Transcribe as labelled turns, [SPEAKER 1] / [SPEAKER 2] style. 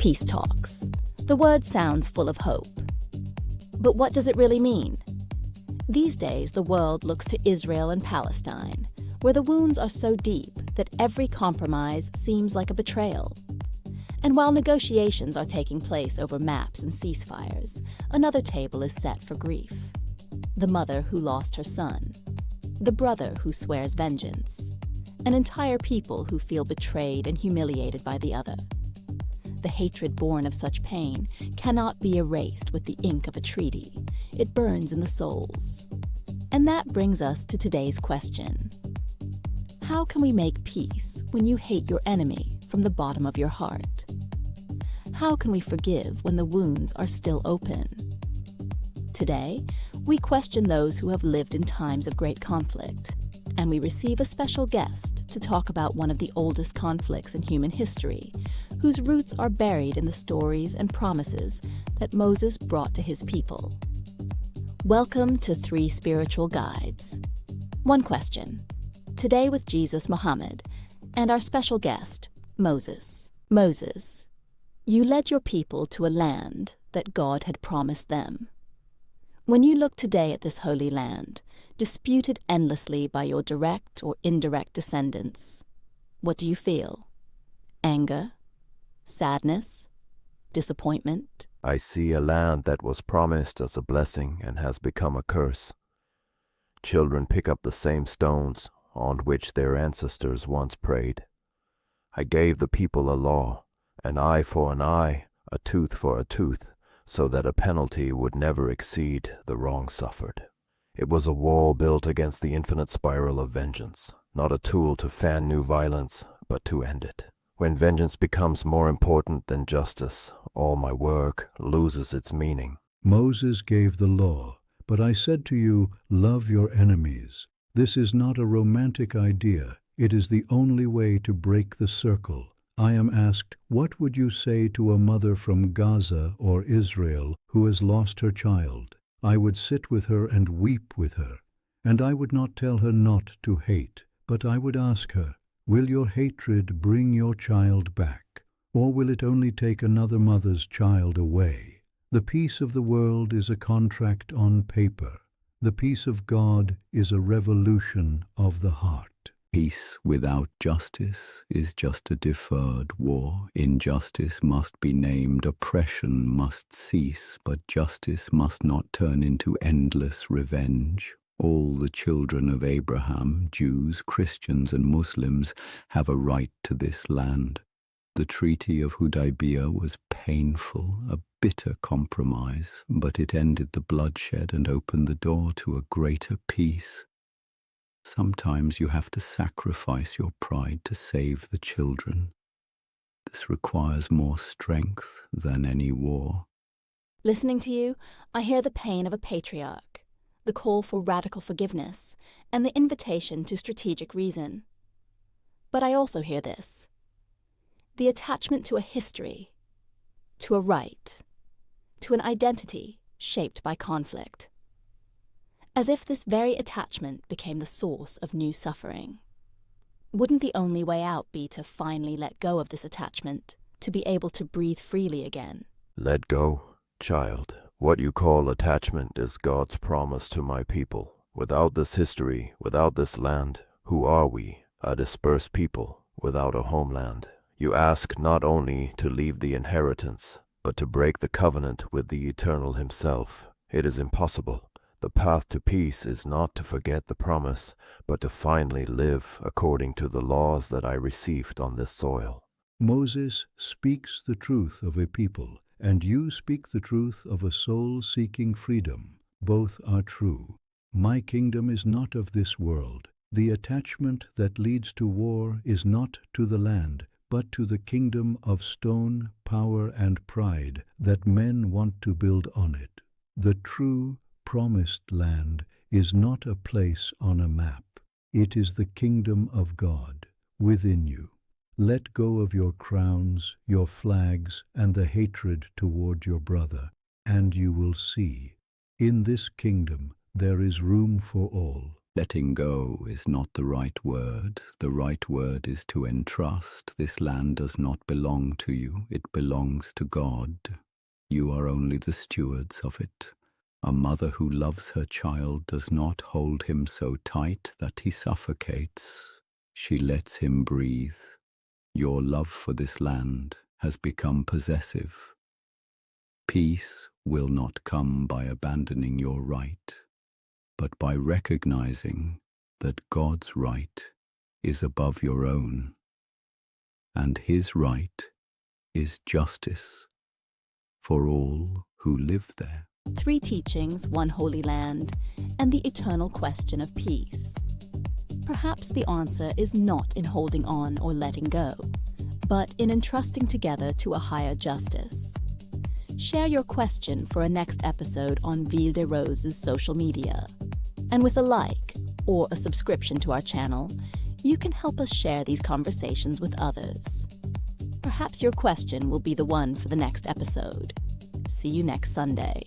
[SPEAKER 1] Peace talks. The word sounds full of hope. But what does it really mean? These days, the world looks to Israel and Palestine, where the wounds are so deep that every compromise seems like a betrayal. And while negotiations are taking place over maps and ceasefires, another table is set for grief. The mother who lost her son, the brother who swears vengeance, an entire people who feel betrayed and humiliated by the other. The hatred born of such pain cannot be erased with the ink of a treaty. It burns in the souls. And that brings us to today's question. How can we make peace when you hate your enemy from the bottom of your heart? How can we forgive when the wounds are still open? Today, we question those who have lived in times of great conflict, and we receive a special guest to talk about one of the oldest conflicts in human history, whose roots are buried in the stories and promises that Moses brought to his people. Welcome to 3 Spiritual Guides. One question. Today with Jesus Mohammed and our special guest, Moses. Moses, you led your people to a land that God had promised them. When you look today at this holy land, disputed endlessly by your direct or indirect descendants, what do you feel? Anger? Sadness? Disappointment?
[SPEAKER 2] I see a land that was promised as a blessing and has become a curse. Children pick up the same stones on which their ancestors once prayed. I gave the people a law, an eye for an eye, a tooth for a tooth, so that a penalty would never exceed the wrong suffered. It was a wall built against the infinite spiral of vengeance, not a tool to fan new violence, but to end it. When vengeance becomes more important than justice, all my work loses its meaning.
[SPEAKER 3] Moses gave the law, but I said to you, love your enemies. This is not a romantic idea. It is the only way to break the circle. I am asked, what would you say to a mother from Gaza or Israel who has lost her child? I would sit with her and weep with her. And I would not tell her not to hate, but I would ask her, will your hatred bring your child back, or will it only take another mother's child away? The peace of the world is a contract on paper. The peace of God is a revolution of the heart.
[SPEAKER 4] Peace without justice is just a deferred war. Injustice must be named, oppression must cease, but justice must not turn into endless revenge. All the children of Abraham, Jews, Christians, and Muslims, have a right to this land. The Treaty of Hudaybiyah was painful, a bitter compromise, but it ended the bloodshed and opened the door to a greater peace. Sometimes you have to sacrifice your pride to save the children. This requires more strength than any war.
[SPEAKER 1] Listening to you, I hear the pain of a patriarch, the call for radical forgiveness, and the invitation to strategic reason. But I also hear this: the attachment to a history, to a right, to an identity shaped by conflict. As if this very attachment became the source of new suffering. Wouldn't the only way out be to finally let go of this attachment, to be able to breathe freely again?
[SPEAKER 2] Let go, child. What you call attachment is God's promise to my people. Without this history, without this land, who are we? A dispersed people without a homeland. You ask not only to leave the inheritance, but to break the covenant with the Eternal Himself. It is impossible. The path to peace is not to forget the promise, but to finally live according to the laws that I received on this soil.
[SPEAKER 3] Moses speaks the truth of a people, and you speak the truth of a soul seeking freedom. Both are true. My kingdom is not of this world. The attachment that leads to war is not to the land, but to the kingdom of stone, power, and pride that men want to build on it. The true promised land is not a place on a map. It is the kingdom of God within you. Let go of your crowns, your flags, and the hatred toward your brother, and you will see. In this kingdom there is room for all.
[SPEAKER 4] Letting go is not the right word. The right word is to entrust. This land does not belong to you. It belongs to God. You are only the stewards of it. A mother who loves her child does not hold him so tight that he suffocates. She lets him breathe. Your love for this land has become possessive. Peace will not come by abandoning your right, but by recognizing that God's right is above your own, and his right is justice for all who live there.
[SPEAKER 1] 3 teachings, 1 holy land, and the eternal question of peace. Perhaps the answer is not in holding on or letting go, but in entrusting together to a higher justice. Share your question for a next episode on Ville de Rose's social media. And with a like or a subscription to our channel, you can help us share these conversations with others. Perhaps your question will be the one for the next episode. See you next Sunday.